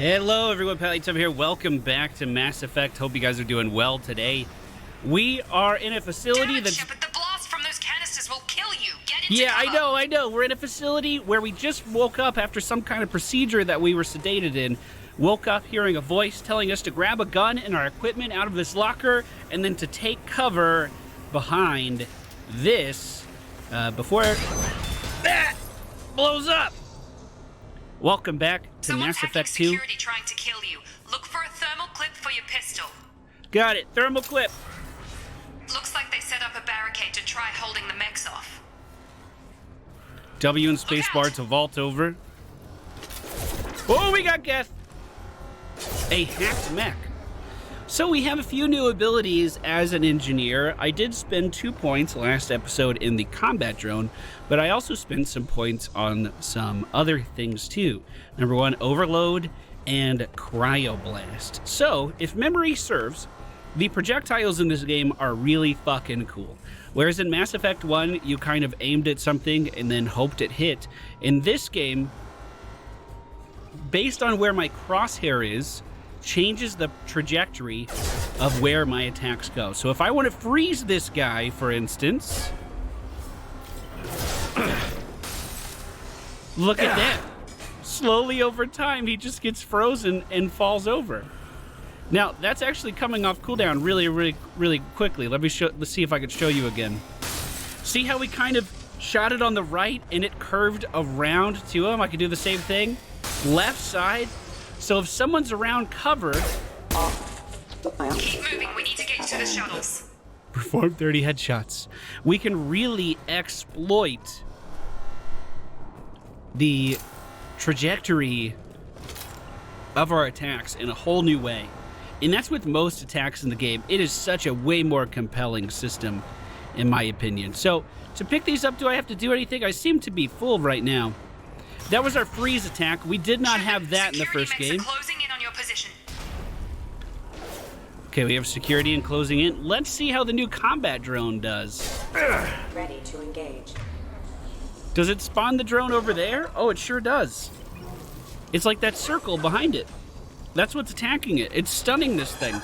Hello everyone, Pally7 here. Welcome back to Mass Effect. Hope you guys are doing well today. We are in a facility that's... Shepard, the blast from those canisters will kill you. Get into Yeah, cover. I know. We're in a facility where we just woke up after some kind of procedure that we were sedated in. Woke up hearing a voice telling us to grab a gun and our equipment out of this locker and then to take cover behind this before that blows up. Welcome back to Mass Effect 2. Security trying to kill you. Look for a thermal clip for your pistol. Got it. Thermal clip. Looks like they set up a barricade to try holding the mechs off. W and spacebar to vault over. Oh, we got Geth. A hacked mech. So we have a few new abilities as an engineer. I did spend 2 points last episode in the combat drone, but I also spent some points on some other things too. Number one, overload and cryoblast. So, if memory serves, the projectiles in this game are really fucking cool. Whereas in Mass Effect 1, you kind of aimed at something and then hoped it hit. In this game, based on where my crosshair is, changes the trajectory of where my attacks go. So if I want to freeze this guy, for instance, look at that. Slowly over time, he just gets frozen and falls over. Now, that's actually coming off cooldown really quickly. Let's see if I can show you again. See how we kind of shot it on the right and it curved around to him? I could do the same thing. Left side. So if someone's around cover... Keep moving, we need to get to the shuttles. Perform 30 headshots. We can really exploit the trajectory of our attacks in a whole new way. And that's with most attacks in the game. It is such a way more compelling system, in my opinion. So, to pick these up, do I have to do anything? I seem to be full right now. That was our freeze attack. We did not have that in the first game. Closing in on your position. Okay, we have security and closing in. Let's see how the new combat drone does. Ready to engage. Does it spawn the drone over there? Oh, it sure does. It's like that circle behind it. That's what's attacking it. It's stunning this thing.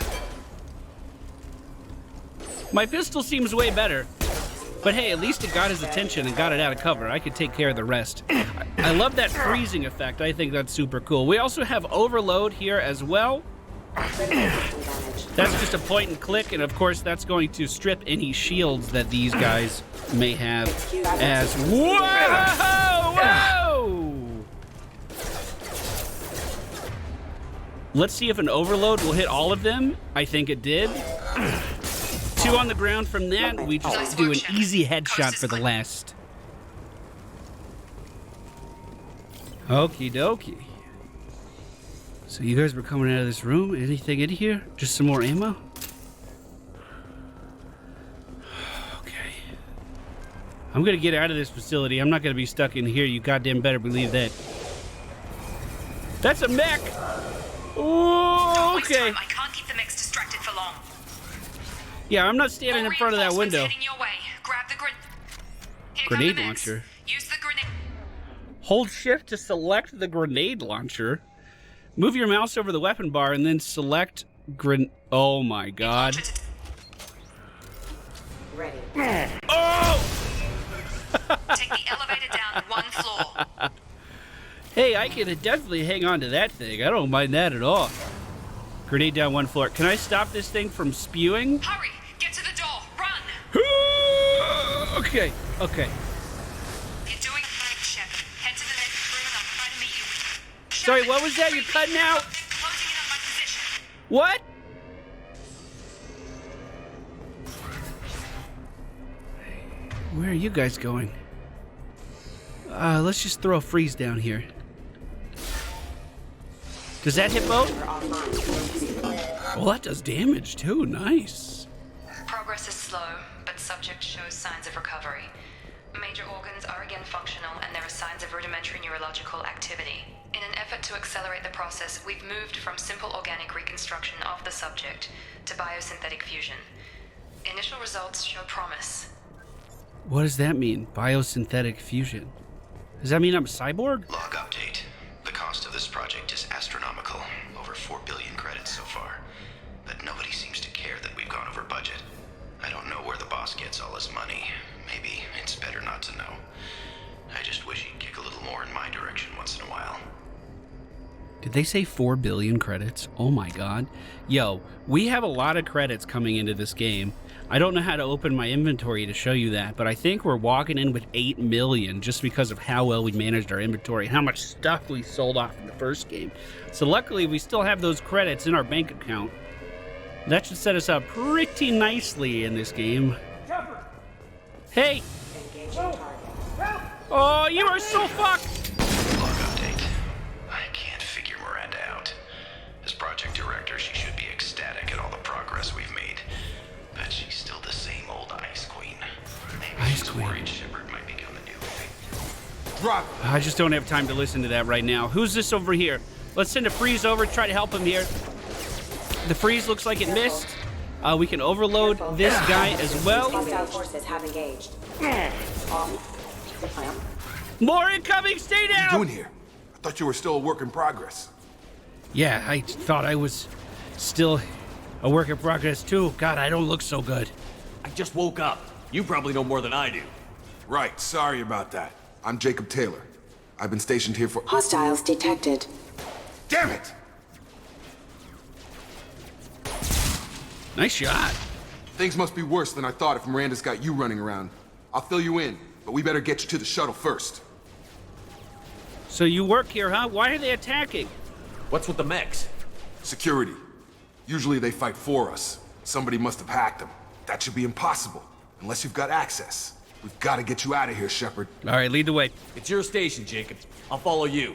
My pistol seems way better. But hey, at least it got his attention and got it out of cover. I could take care of the rest. I love that freezing effect. I think that's super cool. We also have overload here as well. That's just a point and click, and of course that's going to strip any shields that these guys may have as... Whoa! Whoa! Let's see if an overload will hit all of them. I think it did. 2 on the ground from that. We just do an easy headshot for the last. Okie dokie. So you guys were coming out of this room. Anything in here? Just some more ammo? Okay. I'm gonna get out of this facility. I'm not gonna be stuck in here. You goddamn better believe that. That's a mech! Ooh, okay. I can't keep the mechs distracted for long. Yeah, I'm not standing in front of that window. Heading your way. Grab the Grenade launcher. Use the grenade. Hold shift to select the grenade launcher. Move your mouse over the weapon bar and then select Oh my god. Ready. Oh! Take the elevator down 1 floor. Hey, I can definitely hang on to that thing. I don't mind that at all. Grenade down 1 floor. Can I stop this thing from spewing? Hurry! Get to the door! Run! Okay. You're doing great, Shepard. Head to the next room and I'll try to meet you. Sorry, what was that? You're cutting out? Closing in on my position. What? Where are you guys going? Let's just throw a freeze down here. Does that hit both? Well, that does damage too. Nice. Progress is slow, but subject shows signs of recovery. Major organs are again functional, and there are signs of rudimentary neurological activity. In an effort to accelerate the process, we've moved from simple organic reconstruction of the subject to biosynthetic fusion. Initial results show promise. What does that mean? Biosynthetic fusion. Does that mean I'm a cyborg? Log update. The cost of this project is astronomical. astronomical. Over 4 billion credits so far. But nobody seems to care that we've gone over budget. I don't know where the boss gets all his money. Maybe it's better not to know. I just wish he'd kick a little more in my direction once in a while. Did they say 4 billion credits? Oh my god. Yo, we have a lot of credits coming into this game. I don't know how to open my inventory to show you that, but I think we're walking in with 8 million just because of how well we managed our inventory, how much stuff we sold off in the first game. So luckily, we still have those credits in our bank account. That should set us up pretty nicely in this game. Shepard! Hey! Engaging target. Oh, you are so fucked! Log update. I can't figure Miranda out. As project director, she should be ecstatic at all the progress we've made. But she's still the same old Ice Queen. Maybe Ice she's Queen. worried Shepard might become the new thing. Drop! I just don't have time to listen to that right now. Who's this over here? Let's send a freeze over, try to help him here. The freeze looks like it missed. We can overload this guy as well. Hostile forces have engaged. More incoming, stay What are you down! doing here? I thought you were still a work in progress. Yeah, I thought I was still a work in progress too. God, I don't look so good. I just woke up. You probably know more than I do. Right, sorry about that. I'm Jacob Taylor. I've been stationed here for— Hostiles detected. Damn it! Nice shot. Things must be worse than I thought if Miranda's got you running around. I'll fill you in, but we better get you to the shuttle first. So you work here, huh? Why are they attacking? What's with the mechs? Security. Usually they fight for us. Somebody must have hacked them. That should be impossible, unless you've got access. We've got to get you out of here, Shepard. All right, lead the way. It's your station, Jacob. I'll follow you.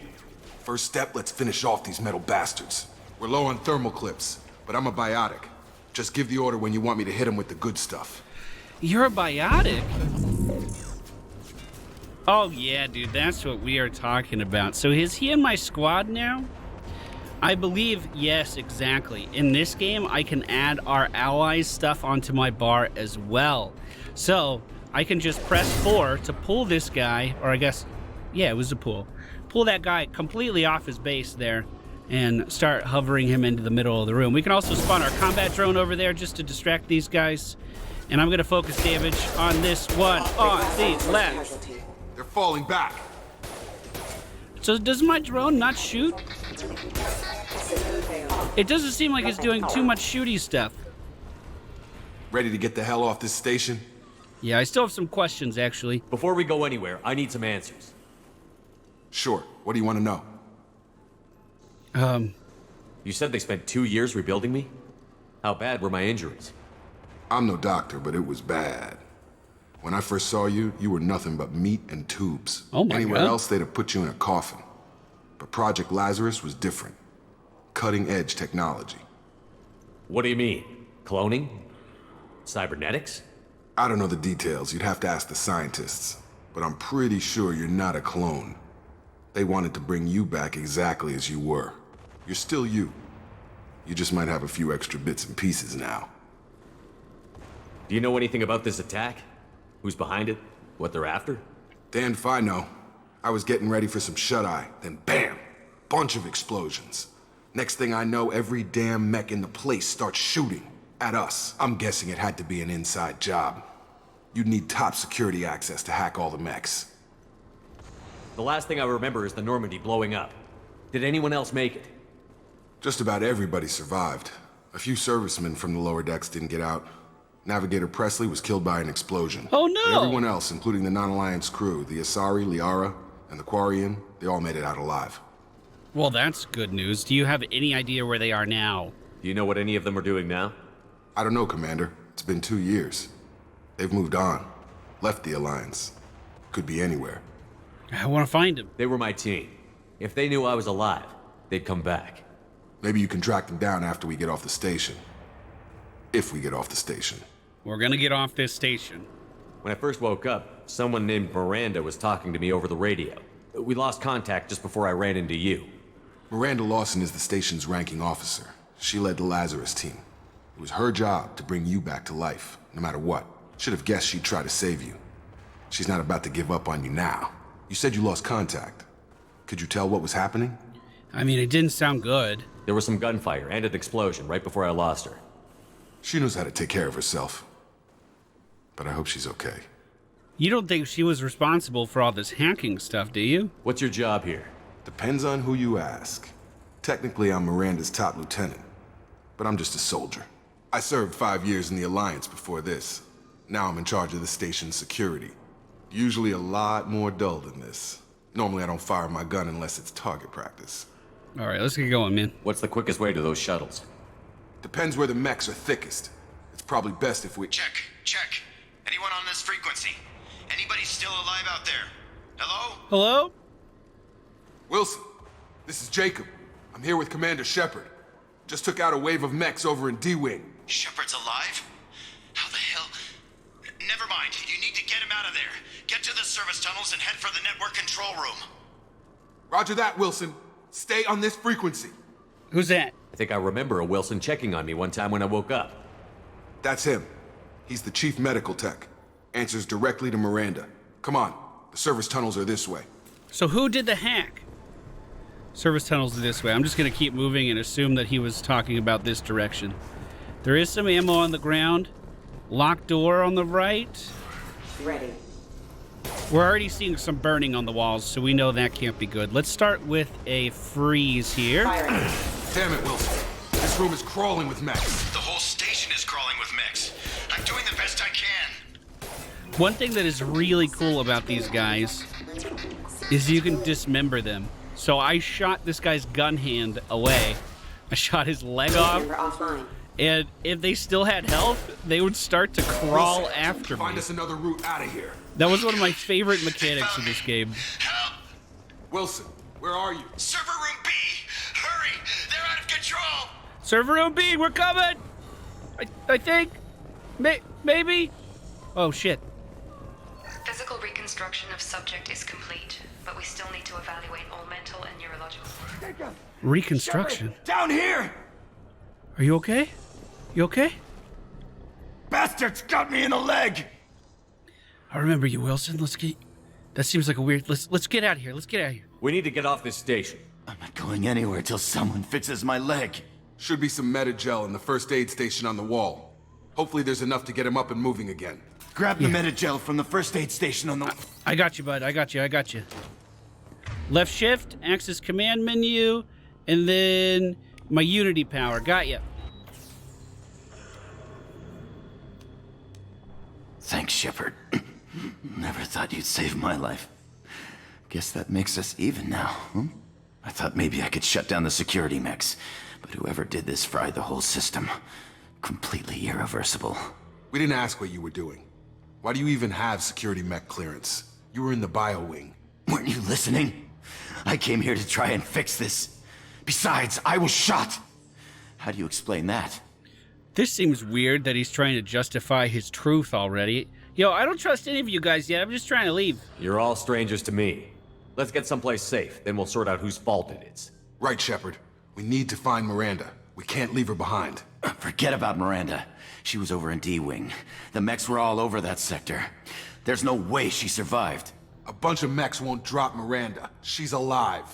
First step, let's finish off these metal bastards. We're low on thermal clips, but I'm a biotic. Just give the order when you want me to hit them with the good stuff. You're a biotic? Oh yeah, dude, that's what we are talking about. So is he in my squad now? I believe, yes, exactly. In this game, I can add our allies' stuff onto my bar as well. So I can just press 4 to pull this guy, or I guess, yeah, it was a pull. Pull that guy completely off his base there and start hovering him into the middle of the room. We can also spawn our combat drone over there just to distract these guys. And I'm gonna focus damage on this one on the left. Casualty. They're falling back. So does my drone not shoot? It doesn't seem like it's doing too much shooty stuff. Ready to get the hell off this station? Yeah, I still have some questions, actually. Before we go anywhere, I need some answers. Sure. What do you want to know? You said they spent 2 years rebuilding me? How bad were my injuries? I'm no doctor, but it was bad. When I first saw you, you were nothing but meat and tubes. Oh my Anywhere God. else, they'd have put you in a coffin. But Project Lazarus was different. Cutting-edge technology. What do you mean? Cloning? Cybernetics? I don't know the details. You'd have to ask the scientists. But I'm pretty sure you're not a clone. They wanted to bring you back exactly as you were. You're still you. You just might have a few extra bits and pieces now. Do you know anything about this attack? Who's behind it? What they're after? Damned if I know. I was getting ready for some shut-eye, then bam! Bunch of explosions. Next thing I know, every damn mech in the place starts shooting at us. I'm guessing it had to be an inside job. You'd need top security access to hack all the mechs. The last thing I remember is the Normandy blowing up. Did anyone else make it? Just about everybody survived. A few servicemen from the lower decks didn't get out. Navigator Presley was killed by an explosion. Oh, no! But everyone else, including the non-Alliance crew, the Asari, Liara, and the Quarian, they all made it out alive. Well, that's good news. Do you have any idea where they are now? Do you know what any of them are doing now? I don't know, Commander. It's been 2 years. They've moved on. Left the Alliance. Could be anywhere. I want to find them. They were my team. If they knew I was alive, they'd come back. Maybe you can track them down after we get off the station. If we get off the station. We're gonna get off this station. When I first woke up, someone named Miranda was talking to me over the radio. We lost contact just before I ran into you. Miranda Lawson is the station's ranking officer. She led the Lazarus team. It was her job to bring you back to life, no matter what. Should have guessed she'd try to save you. She's not about to give up on you now. You said you lost contact. Could you tell what was happening? I mean, it didn't sound good. There was some gunfire and an explosion right before I lost her. She knows how to take care of herself. But I hope she's okay. You don't think she was responsible for all this hacking stuff, do you? What's your job here? Depends on who you ask. Technically, I'm Miranda's top lieutenant. But I'm just a soldier. I served 5 years in the Alliance before this. Now I'm in charge of the station's security. Usually a lot more dull than this. Normally I don't fire my gun unless it's target practice. All right, let's get going, man. What's the quickest way to those shuttles? Depends where the mechs are thickest. It's probably best if we... Check. Anyone on this frequency? Anybody still alive out there? Hello? Hello? Wilson, this is Jacob. I'm here with Commander Shepard. Just took out a wave of mechs over in D-Wing. Shepard's alive? How the hell? Never mind. You need to get him out of there. Get to the service tunnels and head for the network control room. Roger that, Wilson. Stay on this frequency. Who's that? I think I remember a Wilson checking on me one time when I woke up. That's him. He's the chief medical tech. Answers directly to Miranda. Come on. The service tunnels are this way. So who did the hack? Service tunnels are this way. I'm just going to keep moving and assume that he was talking about this direction. There is some ammo on the ground. Locked door on the right. Ready. We're already seeing some burning on the walls, so we know that can't be good. Let's start with a freeze here. Firing. Damn it, Wilson. This room is crawling with mechs. The whole station is crawling with mechs. I'm doing the best I can. One thing that is really cool about these guys is you can dismember them. So I shot this guy's gun hand away. I shot his leg off. Member offline. And if they still had health, they would start to crawl Wilson, after find me. us another route out of here. That was one of my favorite mechanics in this game. Help! Wilson, where are you? Server room B! Hurry! They're out of control! Server room B, we're coming! I think. Maybe? Oh, shit. Physical reconstruction of subject is complete, but we still need to evaluate all mental and neurological. Reconstruction? Down here! Are you okay? You okay? Bastards got me in the leg! I remember you, Wilson. Let's get... That seems like a weird... Let's get out of here. Let's get out of here. We need to get off this station. I'm not going anywhere till someone fixes my leg. Should be some Metagel in the first aid station on the wall. Hopefully there's enough to get him up and moving again. Grab the Metagel from the first aid station on the... I got you, bud. I got you. Left shift, access command menu, and then my Unity power. Got you. Thanks, Shepard. Never thought you'd save my life. Guess that makes us even now, huh? I thought maybe I could shut down the security mechs, but whoever did this fried the whole system. Completely irreversible. We didn't ask what you were doing. Why do you even have security mech clearance? You were in the BioWing. Weren't you listening? I came here to try and fix this. Besides, I was shot. How do you explain that? This seems weird that he's trying to justify his truth already. Yo, I don't trust any of you guys yet. I'm just trying to leave. You're all strangers to me. Let's get someplace safe, then we'll sort out whose fault it is. Right, Shepard. We need to find Miranda. We can't leave her behind. Forget about Miranda. She was over in D-Wing. The mechs were all over that sector. There's no way she survived. A bunch of mechs won't drop Miranda. She's alive.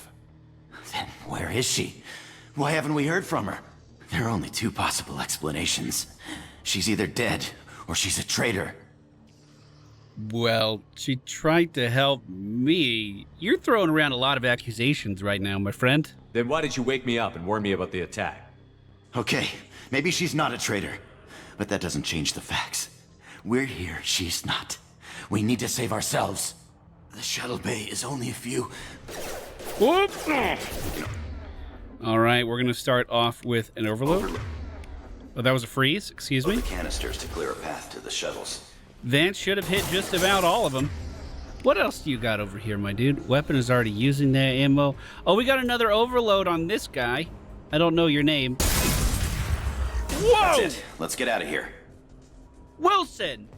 Then where is she? Why haven't we heard from her? There are only two possible explanations. She's either dead, or she's a traitor. Well, she tried to help me. You're throwing around a lot of accusations right now, my friend. Then why did you wake me up and warn me about the attack? Okay, maybe she's not a traitor, but that doesn't change the facts. We're here, she's not. We need to save ourselves. The shuttle bay is only a few... Whoop! All right, we're going to start off with an overload. Oh, that was a freeze. Excuse me. The canisters to clear a path to the shuttles. That should have hit just about all of them. What else do you got over here, my dude? Weapon is already using that ammo. Oh, we got another overload on this guy. I don't know your name. Whoa! That's it. Let's get out of here. Wilson!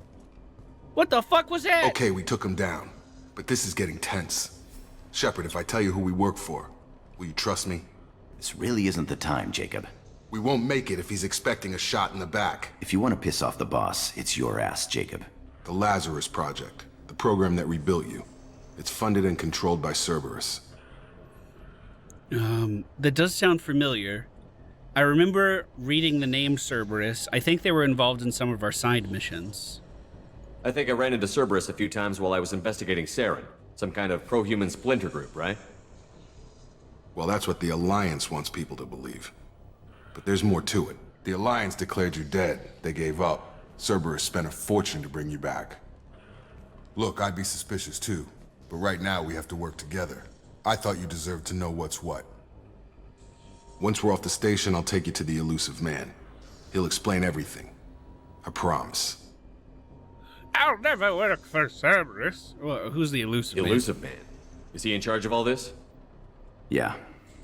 What the fuck was that? Okay, we took him down. But this is getting tense. Shepard, if I tell you who we work for, will you trust me? This really isn't the time, Jacob. We won't make it if he's expecting a shot in the back. If you want to piss off the boss, it's your ass, Jacob. The Lazarus Project, the program that rebuilt you. It's funded and controlled by Cerberus. That does sound familiar. I remember reading the name Cerberus. I think they were involved in some of our side missions. I think I ran into Cerberus a few times while I was investigating Saren. Some kind of pro-human splinter group, right? Well, that's what the Alliance wants people to believe. But there's more to it. The Alliance declared you dead. They gave up. Cerberus spent a fortune to bring you back. Look, I'd be suspicious too. But right now we have to work together. I thought you deserved to know what's what. Once we're off the station, I'll take you to the Illusive Man. He'll explain everything. I promise. I'll never work for Cerberus. Well, who's the Illusive Man? Illusive Man. Is he in charge of all this? Yeah,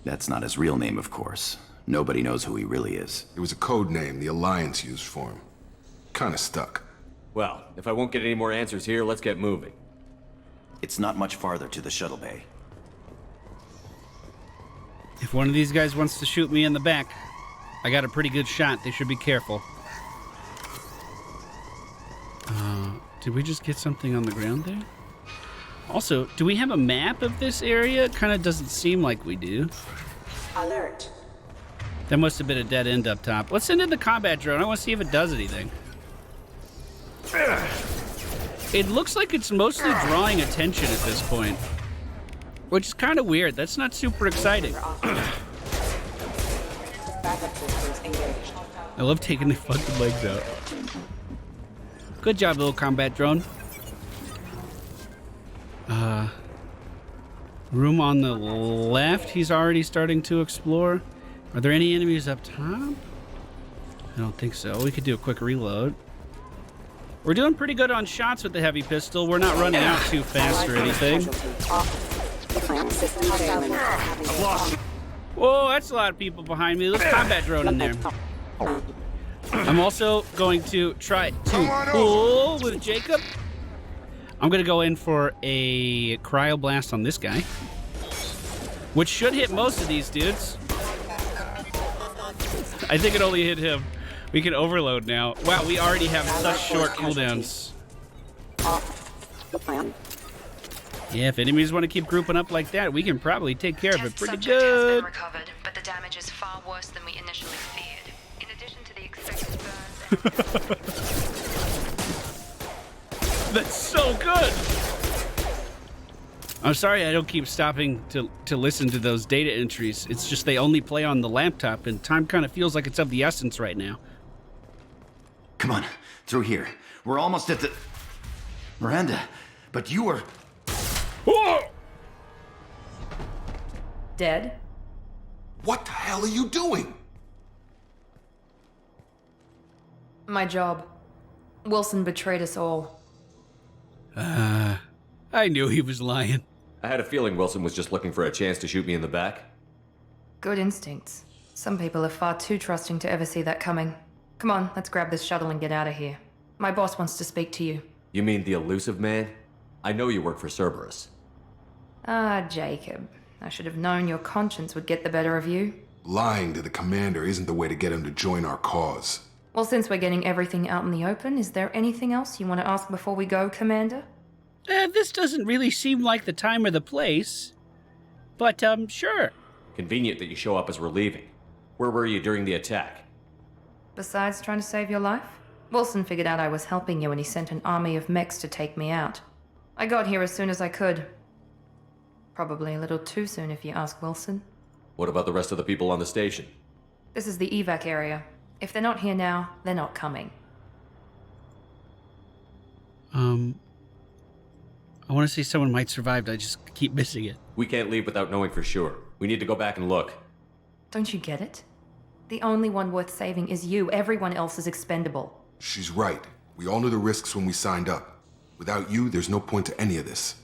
that's not his real name, of course. Nobody knows who he really is. It was a code name the Alliance used for him. Kinda stuck. Well, if I won't get any more answers here, let's get moving. It's not much farther to the shuttle bay. If one of these guys wants to shoot me in the back, I got a pretty good shot. They should be careful. Did we just get something on the ground there? Also, do we have a map of this area? It kind of doesn't seem like we do. Alert. That must have been a dead end up top. Let's send in the combat drone. I want to see if it does anything. It looks like it's mostly drawing attention at this point, which is kind of weird. That's not super exciting. Backup systems engaged. I love taking the fucking legs out. Good job, little combat drone. Room on the left, he's already starting to explore. Are there any enemies up top? I don't think so. We could do a quick reload. We're doing pretty good on shots with the heavy pistol. We're not running out too fast or anything. Whoa, that's a lot of people behind me. Let's combat drone in there. I'm also going to try to pull with Jacob. I'm going to go in for a cryoblast on this guy, which should hit most of these dudes. I think it only hit him. We can overload now. Wow, we already have such short cooldowns. Yeah, if enemies want to keep grouping up like that, we can probably take care of it pretty Subject has good. been recovered, but the damage is far worse than we initially feared. In addition to the expected burns. That's so good. I'm sorry I don't keep stopping to listen to those data entries. It's just they only play on the laptop, and time kind of feels like it's of the essence right now. Come on, through here. We're almost at the... Miranda, but you were... Whoa! Dead? What the hell are you doing? My job. Wilson betrayed us all. I knew he was lying. I had a feeling Wilson was just looking for a chance to shoot me in the back. Good instincts. Some people are far too trusting to ever see that coming. Come on, let's grab this shuttle and get out of here. My boss wants to speak to you. You mean the Illusive Man? I know you work for Cerberus. Ah, Jacob. I should have known your conscience would get the better of you. Lying to the commander isn't the way to get him to join our cause. Well, since we're getting everything out in the open, is there anything else you want to ask before we go, Commander? This doesn't really seem like the time or the place. But, sure. Convenient that you show up as we're leaving. Where were you during the attack? Besides trying to save your life? Wilson figured out I was helping you and he sent an army of mechs to take me out. I got here as soon as I could. Probably a little too soon if you ask Wilson. What about the rest of the people on the station? This is the evac area. If they're not here now, they're not coming. I want to say someone might survive. I just keep missing it. We can't leave without knowing for sure. We need to go back and look. Don't you get it? The only one worth saving is you. Everyone else is expendable. She's right. We all knew the risks when we signed up. Without you, there's no point to any of this.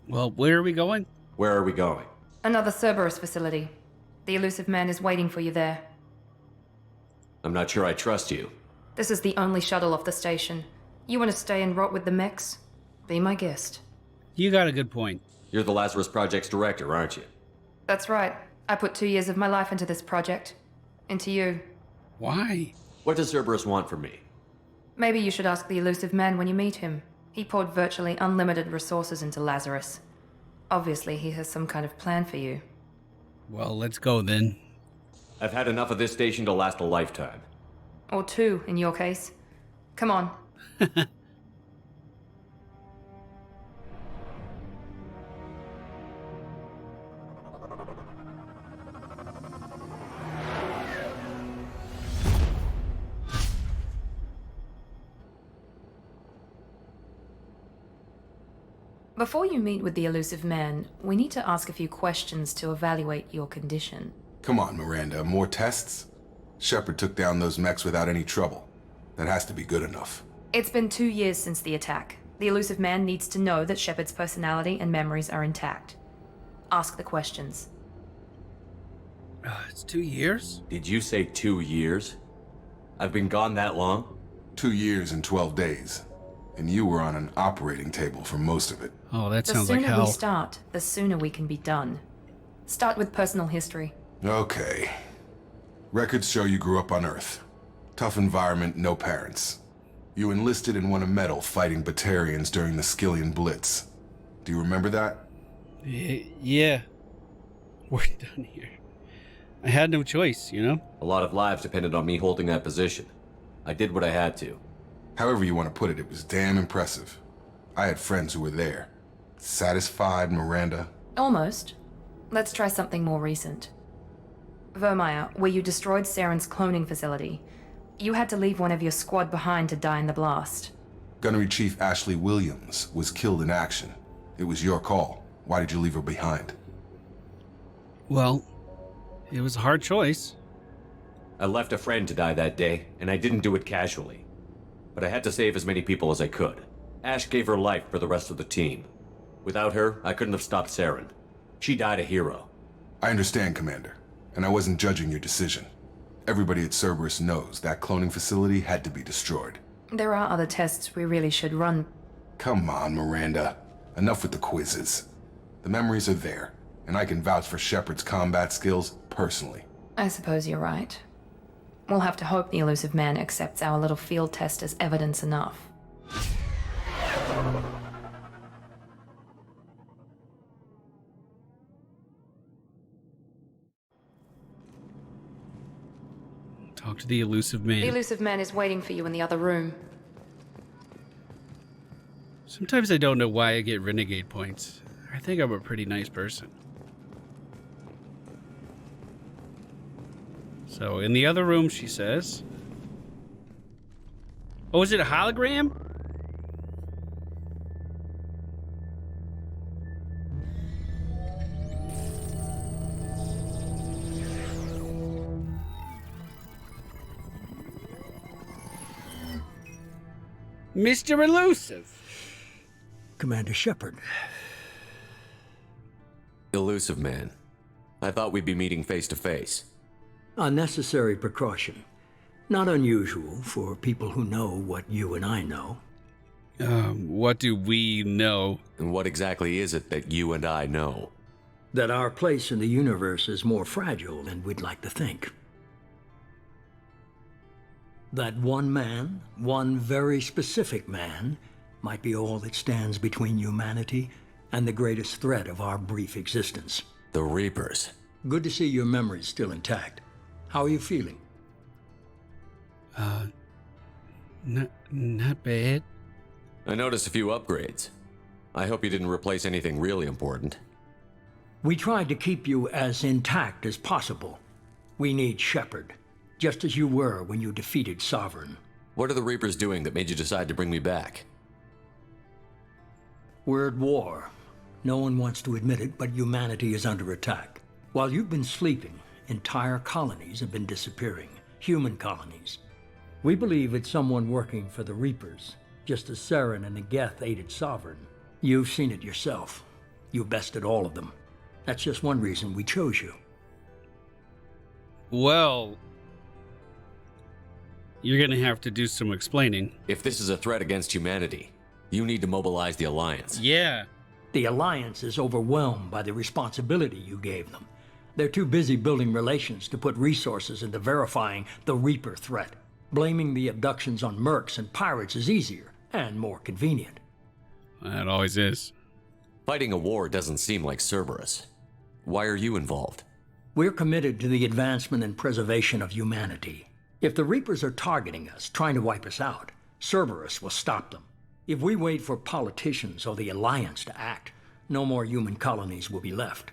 Well, where are we going? Where are we going? Another Cerberus facility. The Illusive Man is waiting for you there. I'm not sure I trust you. This is the only shuttle off the station. You want to stay and rot with the mechs? Be my guest. You got a good point. You're the Lazarus Project's director, aren't you? That's right. I put 2 years of my life into this project. Into you. Why? What does Cerberus want from me? Maybe you should ask the Illusive Man when you meet him. He poured virtually unlimited resources into Lazarus. Obviously, he has some kind of plan for you. Well, let's go then. I've had enough of this station to last a lifetime. Or two, in your case. Come on. Before you meet with the Illusive Man, we need to ask a few questions to evaluate your condition. Come on, Miranda, more tests? Shepard took down those mechs without any trouble. That has to be good enough. It's been 2 years since the attack. The Illusive Man needs to know that Shepard's personality and memories are intact. Ask the questions. It's 2 years? Did you say 2 years? I've been gone that long? 2 years and 12 days. And you were on an operating table for most of it. Oh, that The sounds like sooner hell. we start, the sooner we can be done. Start with personal history. Okay. Records show you grew up on Earth. Tough environment, no parents. You enlisted and won a medal fighting Batarians during the Skillian Blitz. Do you remember that? Yeah. We're done here. I had no choice, you know? A lot of lives depended on me holding that position. I did what I had to. However you want to put it, it was damn impressive. I had friends who were there. Satisfied, Miranda? Almost. Let's try something more recent. Vermeer, where you destroyed Saren's cloning facility. You had to leave one of your squad behind to die in the blast. Gunnery Chief Ashley Williams was killed in action. It was your call. Why did you leave her behind? Well, it was a hard choice. I left a friend to die that day, and I didn't do it casually. But I had to save as many people as I could. Ash gave her life for the rest of the team. Without her, I couldn't have stopped Saren. She died a hero. I understand, Commander. And I wasn't judging your decision. Everybody at Cerberus knows that cloning facility had to be destroyed. There are other tests we really should run. Come on, Miranda. Enough with the quizzes. The memories are there, and I can vouch for Shepard's combat skills personally. I suppose you're right. We'll have to hope the Illusive Man accepts our little field test as evidence enough. Talk to the Illusive Man. The Illusive Man is waiting for you in the other room. Sometimes I don't know why I get renegade points. I think I'm a pretty nice person. So, in the other room, she says. Oh, is it a hologram? Mr. Elusive. Commander Shepard. Illusive Man. I thought we'd be meeting face to face. A necessary precaution. Not unusual for people who know what you and I know. What do we know? And what exactly is it that you and I know? That our place in the universe is more fragile than we'd like to think. That one man, one very specific man, might be all that stands between humanity and the greatest threat of our brief existence. The Reapers. Good to see your memory's still intact. How are you feeling? Not bad. I noticed a few upgrades. I hope you didn't replace anything really important. We tried to keep you as intact as possible. We need Shepard, just as you were when you defeated Sovereign. What are the Reapers doing that made you decide to bring me back? We're at war. No one wants to admit it, but humanity is under attack. While you've been sleeping, entire colonies have been disappearing. Human colonies. We believe it's someone working for the Reapers, just as Saren and the Geth aided Sovereign. You've seen it yourself. You bested all of them. That's just one reason we chose you. Well, you're gonna have to do some explaining. If this is a threat against humanity, you need to mobilize the Alliance. Yeah. The Alliance is overwhelmed by the responsibility you gave them. They're too busy building relations to put resources into verifying the Reaper threat. Blaming the abductions on mercs and pirates is easier and more convenient. That always is. Fighting a war doesn't seem like Cerberus. Why are you involved? We're committed to the advancement and preservation of humanity. If the Reapers are targeting us, trying to wipe us out, Cerberus will stop them. If we wait for politicians or the Alliance to act, no more human colonies will be left.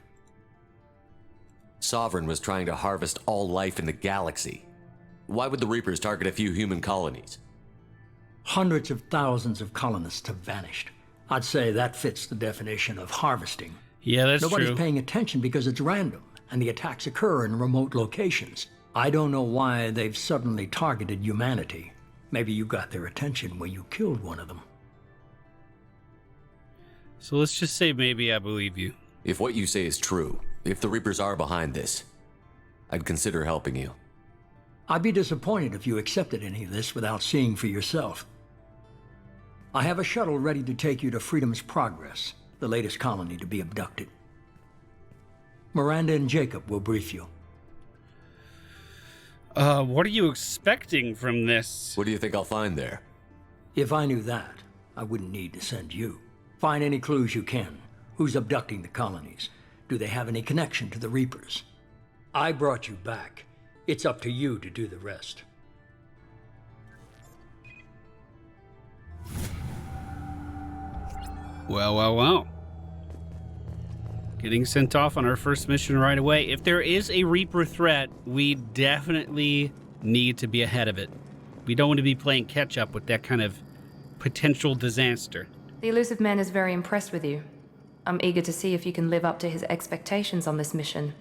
Sovereign was trying to harvest all life in the galaxy. Why would the Reapers target a few human colonies? Hundreds of thousands of colonists have vanished. I'd say that fits the definition of harvesting. Yeah, that's Nobody's true. paying attention because it's random, and the attacks occur in remote locations. I don't know why they've suddenly targeted humanity. Maybe you got their attention when you killed one of them. So let's just say maybe I believe you. If what you say is true, if the Reapers are behind this, I'd consider helping you. I'd be disappointed if you accepted any of this without seeing for yourself. I have a shuttle ready to take you to Freedom's Progress, the latest colony to be abducted. Miranda and Jacob will brief you. What are you expecting from this? What do you think I'll find there? If I knew that, I wouldn't need to send you. Find any clues you can. Who's abducting the colonies? Do they have any connection to the Reapers? I brought you back. It's up to you to do the rest. Well. Getting sent off on our first mission right away. If there is a Reaper threat, we definitely need to be ahead of it. We don't want to be playing catch-up with that kind of potential disaster. The Illusive Man is very impressed with you. I'm eager to see if you can live up to his expectations on this mission.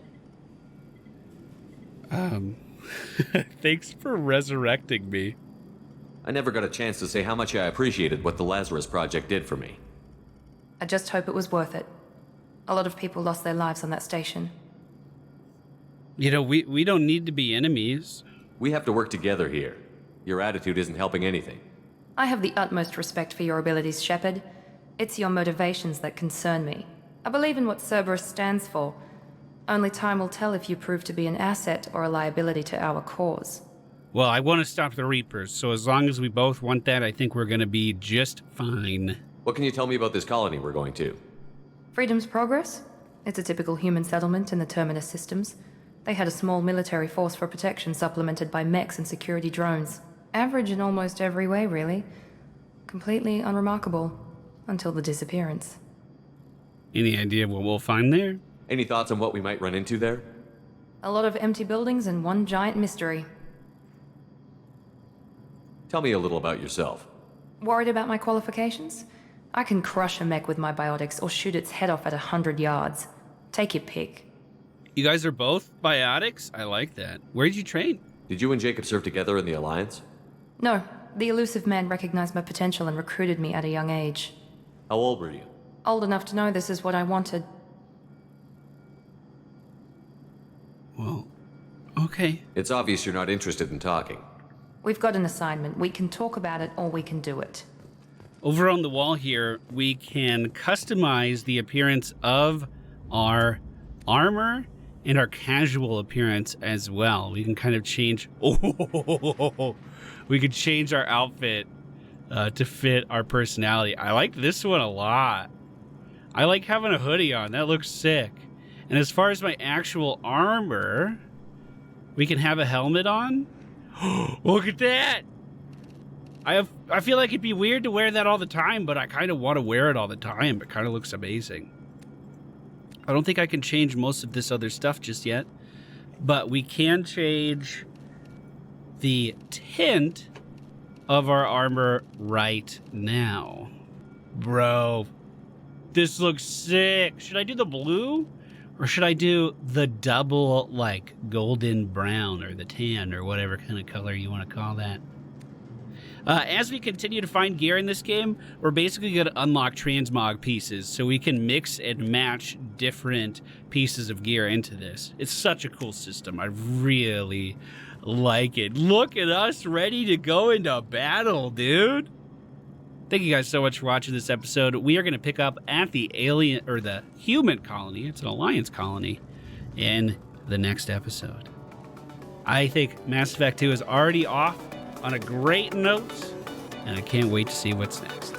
Thanks for resurrecting me. I never got a chance to say how much I appreciated what the Lazarus project did for me. I just hope it was worth it. A lot of people lost their lives on that station. You know, we don't need to be enemies. We have to work together here. Your attitude isn't helping anything. I have the utmost respect for your abilities, Shepard. It's your motivations that concern me. I believe in what Cerberus stands for. Only time will tell if you prove to be an asset or a liability to our cause. Well, I want to stop the Reapers, so as long as we both want that, I think we're going to be just fine. What can you tell me about this colony we're going to? Freedom's Progress? It's a typical human settlement in the Terminus systems. They had a small military force for protection supplemented by mechs and security drones. Average in almost every way, really. Completely unremarkable. Until the disappearance. Any idea what we'll find there? Any thoughts on what we might run into there? A lot of empty buildings and one giant mystery. Tell me a little about yourself. Worried about my qualifications? I can crush a mech with my biotics or shoot its head off at 100 yards. Take your pick. You guys are both biotics? I like that. Where'd you train? Did you and Jacob serve together in the Alliance? No, the Illusive Man recognized my potential and recruited me at a young age. How old were you? Old enough to know this is what I wanted. Well, okay. It's obvious you're not interested in talking. We've got an assignment. We can talk about it or we can do it. Over on the wall here, we can customize the appearance of our armor and our casual appearance as well. We can kind of change... Oh, we could change our outfit to fit our personality. I like this one a lot. I like having a hoodie on. That looks sick. And as far as my actual armor, we can have a helmet on. Look at that! I feel like it'd be weird to wear that all the time, but I kind of want to wear it all the time. It kind of looks amazing. I don't think I can change most of this other stuff just yet, but we can change the tint of our armor right now. Bro, this looks sick. Should I do the blue? Or should I do the double, like, golden brown or the tan or whatever kind of color you want to call that? As we continue to find gear in this game, we're basically going to unlock transmog pieces so we can mix and match different pieces of gear into this. It's such a cool system. I really like it. Look at us ready to go into battle, dude. Thank you guys so much for watching this episode. We are going to pick up at the alien, or the human colony, it's an Alliance colony, in the next episode. I think Mass Effect 2 is already off on a great note, and I can't wait to see what's next.